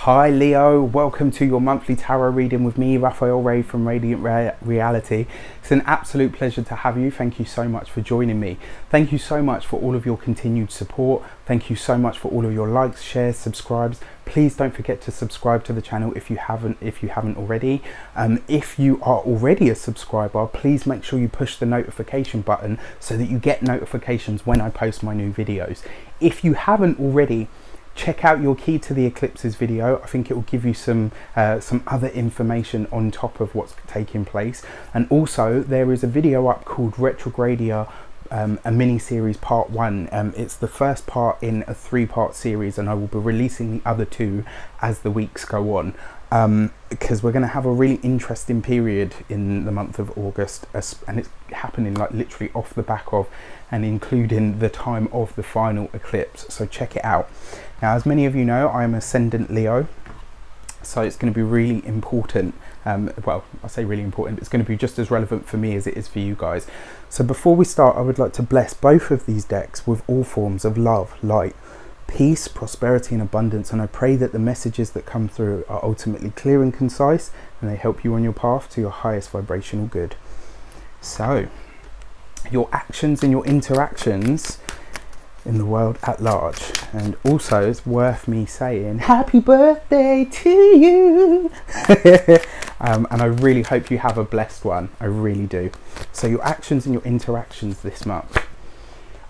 Hi Leo, welcome to your monthly tarot reading with me, Raphael.rey from Reydiant Reality. It's an absolute pleasure to have you. Thank you so much for joining me. Thank you so much for all of your continued support. Thank you so much for all of your likes, shares, subscribes. Please don't forget to subscribe to the channel if you haven't already. If you are already a subscriber, please make sure you push the notification button so that you get notifications when I post my new videos. If you haven't already, check out your key to the eclipses video. I think it will give you some other information on top of what's taking place. And also there is a video up called Retrogradia, a mini series part 1. It's the first part in a 3-part series, and I will be releasing the other 2 as the weeks go on, because we're going to have a really interesting period in the month of August, and it's happening like literally off the back of and including the time of the final eclipse. So check it out. Now, as many of you know, I am ascendant Leo, so it's going to be really important. Well, I say really important, but it's going to be just as relevant for me as it is for you guys. So before we start, I would like to bless both of these decks with all forms of love, light, peace, prosperity and abundance, and I pray that the messages that come through are ultimately clear and concise, and they help you on your path to your highest vibrational good. So your actions and your interactions in the world at large. And also, it's worth me saying happy birthday to you. And I really hope you have a blessed one. I really do. So your actions and your interactions this month.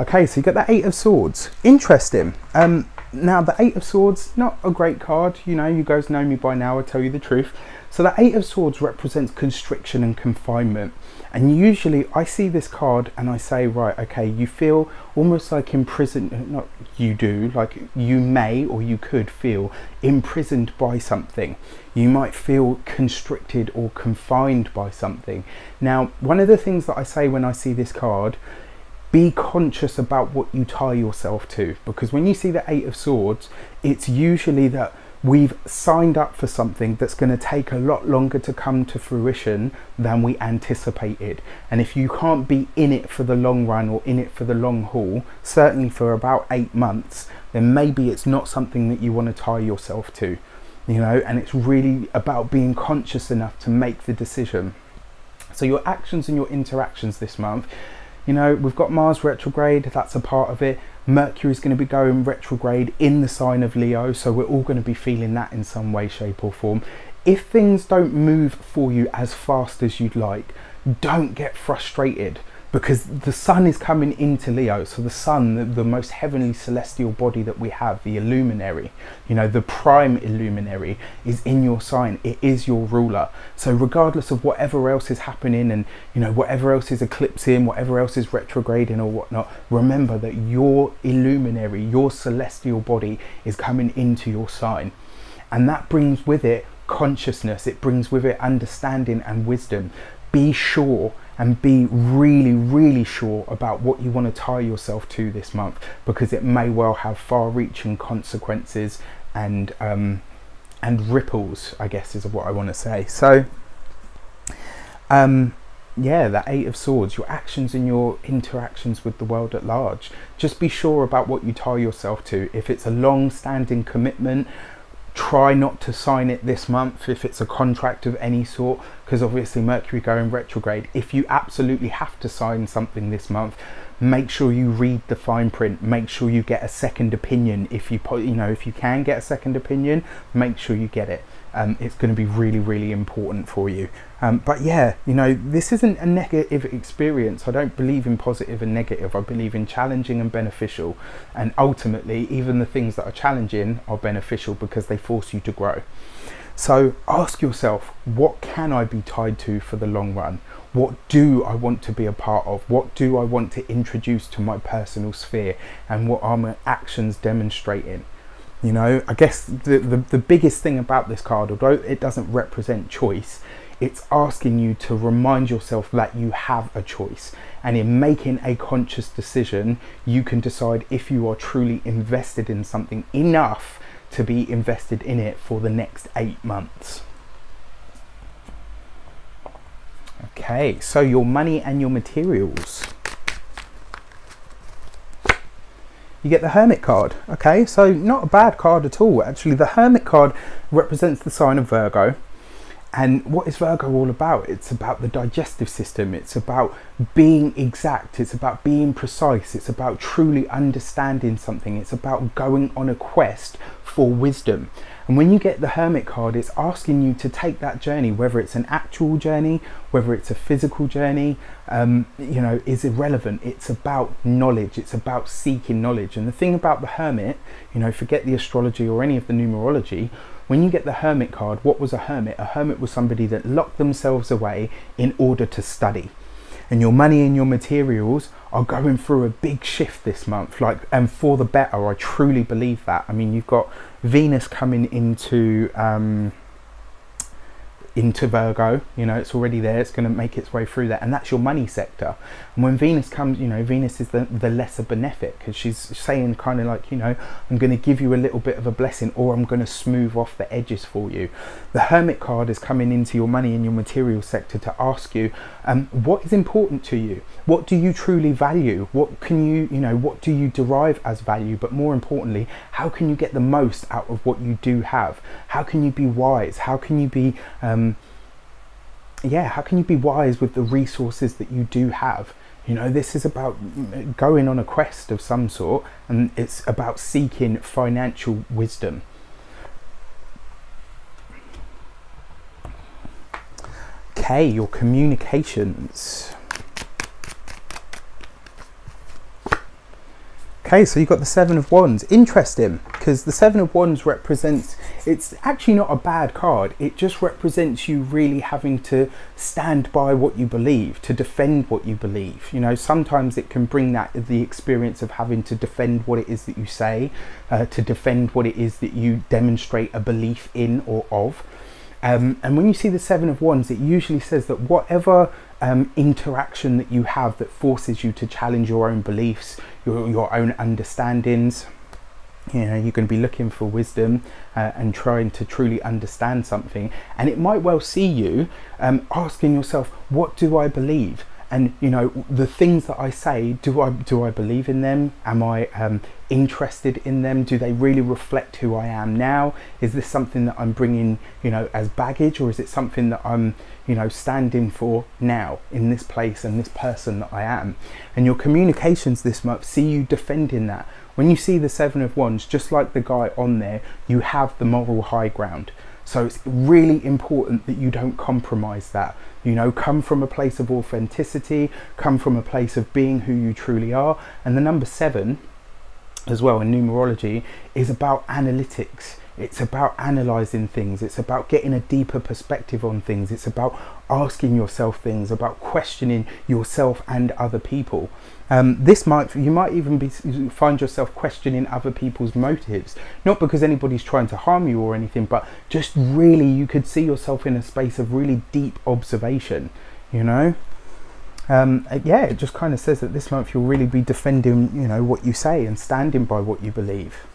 Okay, so you got the 8 of Swords. Interesting. Now the 8 of Swords, not a great card. You know, you guys know me by now, I tell you the truth. So the 8 of Swords represents constriction and confinement. And usually I see this card and I say, right, okay, you feel almost like imprisoned, not you do, like you may or you could feel imprisoned by something. You might feel constricted or confined by something. Now, one of the things that I say when I see this card, be conscious about what you tie yourself to, because when you see the 8 of Swords, it's usually that we've signed up for something that's going to take a lot longer to come to fruition than we anticipated. And if you can't be in it for the long run or in it for the long haul, certainly for about 8 months, then maybe it's not something that you want to tie yourself to, you know. And it's really about being conscious enough to make the decision. So your actions and your interactions this month, you know, we've got Mars retrograde, that's a part of it. Mercury is going to be going retrograde in the sign of Leo, so we're all going to be feeling that in some way, shape or form. If things don't move for you as fast as you'd like, don't get frustrated, because the sun is coming into Leo. So the sun, the most heavenly celestial body that we have, the illuminary, you know, the prime illuminary, is in your sign. It is your ruler. So regardless of whatever else is happening, and you know, whatever else is eclipsing, whatever else is retrograding or whatnot, remember that your illuminary, your celestial body is coming into your sign. And that brings with it consciousness. It brings with it understanding and wisdom. Be sure and be really sure about what you want to tie yourself to this month, because it may well have far-reaching consequences and ripples, I guess is what I want to say. So yeah, the 8 of Swords, your actions and your interactions with the world at large. Just be sure about what you tie yourself to. If it's a long-standing commitment, try not to sign it this month if it's a contract of any sort, because obviously Mercury going retrograde. If you absolutely have to sign something this month, make sure you read the fine print. Make sure you get a second opinion. If you know, if you can get a second opinion, make sure you get it. It's going to be really important for you. But yeah, you know, this isn't a negative experience. I don't believe in positive and negative. I believe in challenging and beneficial. And ultimately, even the things that are challenging are beneficial because they force you to grow. So ask yourself, what can I be tied to for the long run? What do I want to be a part of? What do I want to introduce to my personal sphere? And what are my actions demonstrating? You know, I guess the biggest thing about this card, although it doesn't represent choice, it's asking you to remind yourself that you have a choice. And in making a conscious decision, you can decide if you are truly invested in something enough to be invested in it for the next 8 months. Okay, so your money and your materials. you get the Hermit card. Okay, so not a bad card at all. Actually, the Hermit card represents the sign of Virgo. And what is Virgo all about? It's about the digestive system. It's about being exact. It's about being precise. It's about truly understanding something. It's about going on a quest for wisdom. And when you get the Hermit card, it's asking you to take that journey, whether it's an actual journey, whether it's a physical journey, you know, is irrelevant. It's about knowledge. It's about seeking knowledge. And the thing about the Hermit, you know, forget the astrology or any of the numerology. When you get the Hermit card, what was a hermit? A hermit was somebody that locked themselves away in order to study. And your money and your materials are going through a big shift this month, and for the better. I truly believe that. I mean, you've got Venus coming into Virgo, you know, it's already there. It's going to make its way through that, and that's your money sector. And when Venus comes, you know, Venus is the lesser benefic, because she's saying kind of like, you know, I'm going to give you a little bit of a blessing, or I'm going to smooth off the edges for you. The Hermit card is coming into your money and your material sector to ask you, what is important to you? What do you truly value? What can you know, what do you derive as value? But more importantly, how can you get the most out of what you do have? How can you be wise? How can you be how can you be wise with the resources that you do have? You know, this is about going on a quest of some sort, and it's about seeking financial wisdom. Okay, your communications. Okay, so you've got the Seven of Wands. Interesting, because the Seven of Wands represents, it's actually not a bad card. It just represents you really having to stand by what you believe, to defend what you believe. You know, sometimes it can bring the experience of having to defend what it is that you say, to defend what it is that you demonstrate a belief in or of. And when you see the Seven of Wands, it usually says that whatever interaction that you have that forces you to challenge your own beliefs, your own understandings, you know, you're going to be looking for wisdom and trying to truly understand something. And it might well see you asking yourself, what do I believe? And, you know, the things that I say, do I believe in them? Am I interested in them? Do they really reflect who I am now? Is this something that I'm bringing, you know, as baggage, or is it something that I'm, you know, standing for now in this place and this person that I am? And your communications this month see you defending that. When you see the Seven of Wands, just like the guy on there, you have the moral high ground. So it's really important that you don't compromise that. You know, come from a place of authenticity, come from a place of being who you truly are. And the number 7 as well in numerology is about analytics. It's about analysing things. It's about getting a deeper perspective on things. It's about asking yourself things, about questioning yourself and other people. This month, you might even find yourself questioning other people's motives. Not because anybody's trying to harm you or anything, but just really you could see yourself in a space of really deep observation, you know? Yeah, it just kind of says that this month you'll really be defending, you know, what you say and standing by what you believe.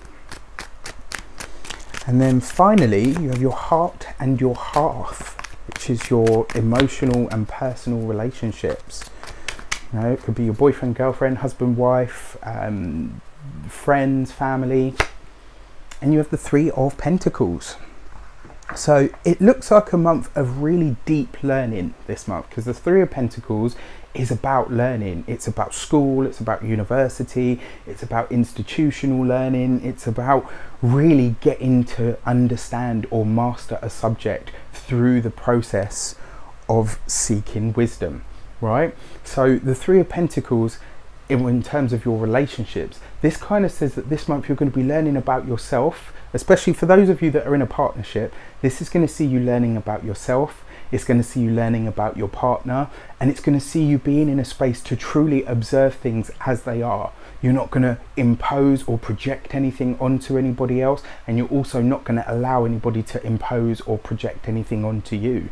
And then finally, you have your heart and your hearth, which is your emotional and personal relationships. You know, it could be your boyfriend, girlfriend, husband, wife, friends, family. And you have the Three of Pentacles. So it looks like a month of really deep learning this month, because the Three of Pentacles is about learning. It's about school, it's about university, it's about institutional learning, it's about really getting to understand or master a subject through the process of seeking wisdom, right? So the Three of Pentacles, in terms of your relationships, this kind of says that this month you're going to be learning about yourself, especially for those of you that are in a partnership. This is going to see you learning about yourself. It's going to see you learning about your partner, and it's going to see you being in a space to truly observe things as they are. You're not going to impose or project anything onto anybody else, and you're also not going to allow anybody to impose or project anything onto you.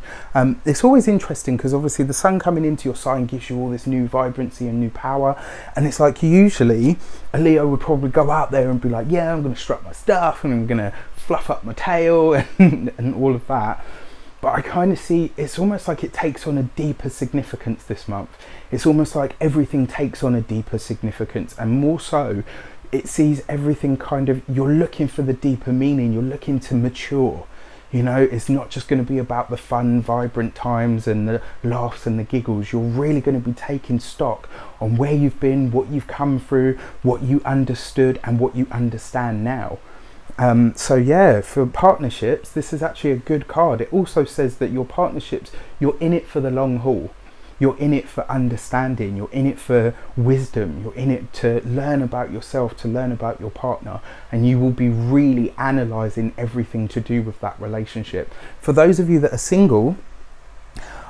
It's always interesting because obviously the sun coming into your sign gives you all this new vibrancy and new power, and it's like usually a Leo would probably go out there and be like, yeah, I'm going to strut my stuff and I'm going to fluff up my tail and all of that. But I kind of see it's almost like it takes on a deeper significance this month. It's almost like everything takes on a deeper significance, and more so, it sees everything kind of, you're looking for the deeper meaning, you're looking to mature. You know, it's not just going to be about the fun, vibrant times and the laughs and the giggles. You're really going to be taking stock on where you've been, what you've come through, what you understood and what you understand now. So yeah, for partnerships, this is actually a good card. It also says that your partnerships, you're in it for the long haul. You're in it for understanding, you're in it for wisdom, you're in it to learn about yourself, to learn about your partner, and you will be really analysing everything to do with that relationship. For those of you that are single,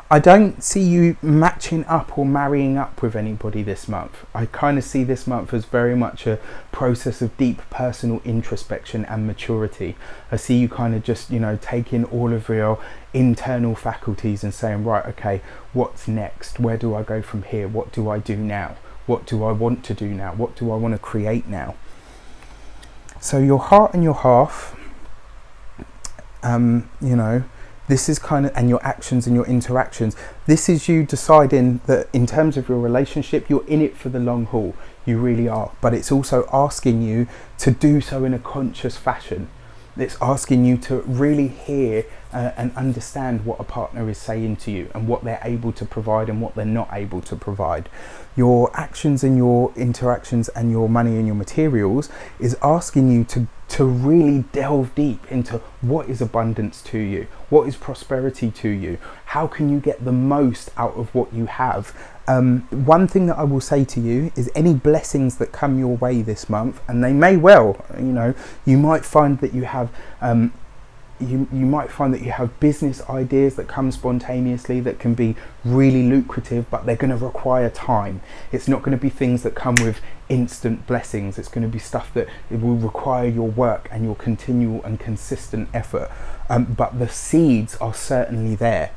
I don't see you matching up or marrying up with anybody this month. I kind of see this month as very much a process of deep personal introspection and maturity. I see you kind of just, you know, taking all of your internal faculties and saying, right, okay, what's next? Where do I go from here? What do I do now? What do I want to do now? What do I want to create now? So your heart and your half, you know, this is kind of, and your actions and your interactions, this is you deciding that in terms of your relationship, you're in it for the long haul. You really are. But it's also asking you to do so in a conscious fashion. It's asking you to really hear and understand what a partner is saying to you and what they're able to provide and what they're not able to provide. Your actions and your interactions and your money and your materials is asking you to really delve deep into what is abundance to you, what is prosperity to you, how can you get the most out of what you have. One thing that I will say to you is any blessings that come your way this month, and they may well, you know, you might find that you have you might find that you have business ideas that come spontaneously that can be really lucrative, but they're going to require time. It's not going to be things that come with instant blessings. It's going to be stuff that it will require your work and your continual and consistent effort, but the seeds are certainly there.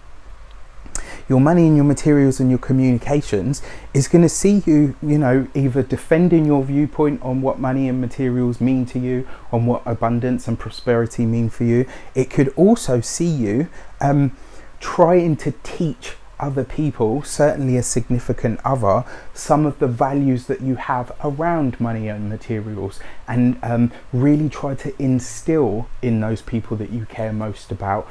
Your money and your materials and your communications is going to see you, you know, either defending your viewpoint on what money and materials mean to you, on what abundance and prosperity mean for you. It could also see you trying to teach other people, certainly a significant other, some of the values that you have around money and materials, and really try to instill in those people that you care most about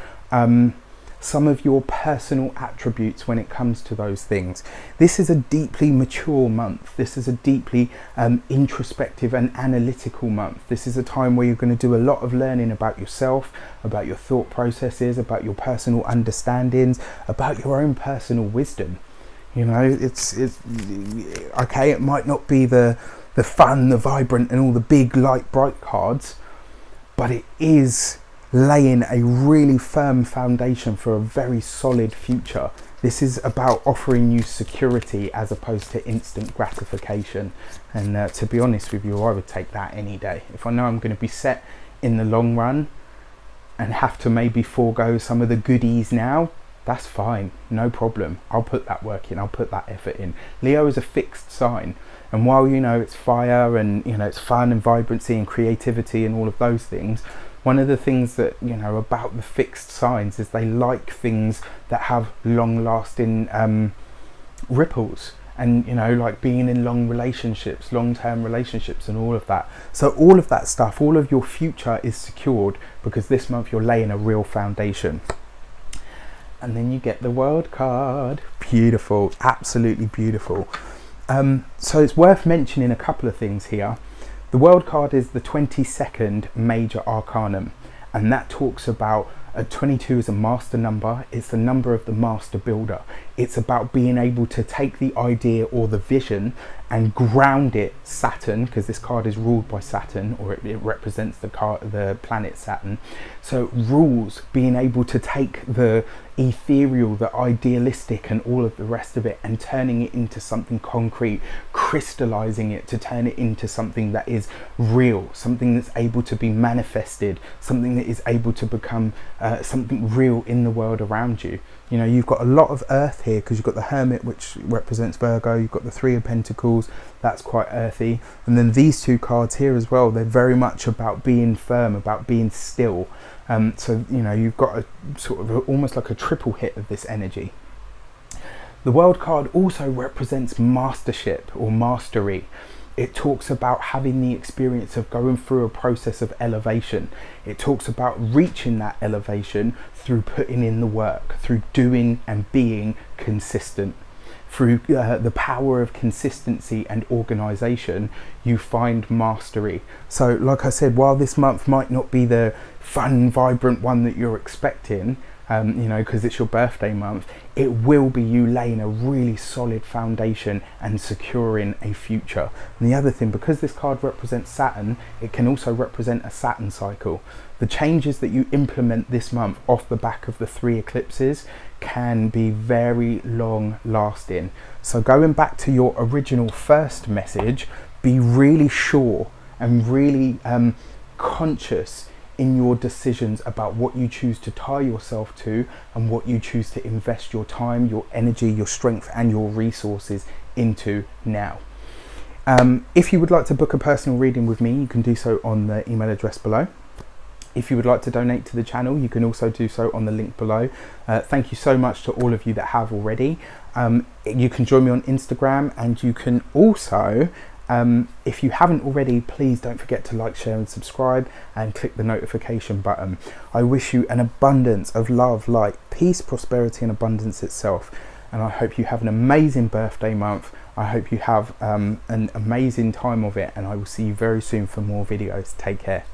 some of your personal attributes when it comes to those things. This is a deeply mature month. This is a deeply introspective and analytical month. This is a time where you're going to do a lot of learning about yourself, about your thought processes, about your personal understandings, about your own personal wisdom. You know, it's okay, it might not be the fun, the vibrant and all the big light bright cards, but it is laying a really firm foundation for a very solid future. This is about offering you security as opposed to instant gratification, and to be honest with you, I would take that any day. If I know I'm going to be set in the long run and have to maybe forego some of the goodies now, that's fine, no problem. I'll put that work in, I'll put that effort in. Leo is a fixed sign, and while, you know, it's fire and, you know, it's fun and vibrancy and creativity and all of those things, one of the things that, you know, about the fixed signs is they like things that have long-lasting ripples, and, you know, like being in long relationships, long-term relationships and all of that. So all of that stuff, all of your future is secured because this month you're laying a real foundation. And then you get the World card. Beautiful, absolutely beautiful. So it's worth mentioning a couple of things here. The World card is the 22nd major arcanum, and that talks about 22 is a master number. It's the number of the master builder. It's about being able to take the idea or the vision and ground it, Saturn, because this card is ruled by Saturn, or it represents the planet Saturn. So rules, being able to take the ethereal, the idealistic and all of the rest of it and turning it into something concrete, crystallizing it to turn it into something that is real, something that's able to be manifested, something that is able to become something real in the world around you. You know, you've got a lot of earth here because you've got the Hermit, which represents Virgo. You've got the Three of Pentacles, that's quite earthy. And then these two cards here as well, they're very much about being firm, about being still. So, you know, you've got a sort of almost like a triple hit of this energy. The World card also represents mastership or mastery. It talks about having the experience of going through a process of elevation. It talks about reaching that elevation through putting in the work, through doing and being consistent. Through the power of consistency and organization, you find mastery. So like I said, while this month might not be the fun, vibrant one that you're expecting, you know, because it's your birthday month, it will be you laying a really solid foundation and securing a future. And the other thing, because this card represents Saturn, it can also represent a Saturn cycle. The changes that you implement this month off the back of the 3 eclipses can be very long lasting. So going back to your original first message, be really sure and really conscious in your decisions about what you choose to tie yourself to and what you choose to invest your time, your energy, your strength and your resources into now. If you would like to book a personal reading with me, you can do so on the email address below. If you would like to donate to the channel, you can also do so on the link below. Thank you so much to all of you that have already. You can join me on Instagram, and you can also, if you haven't already, please don't forget to like, share and subscribe and click the notification button. I wish you an abundance of love, light, peace, prosperity and abundance itself. And I hope you have an amazing birthday month. I hope you have an amazing time of it, and I will see you very soon for more videos. Take care.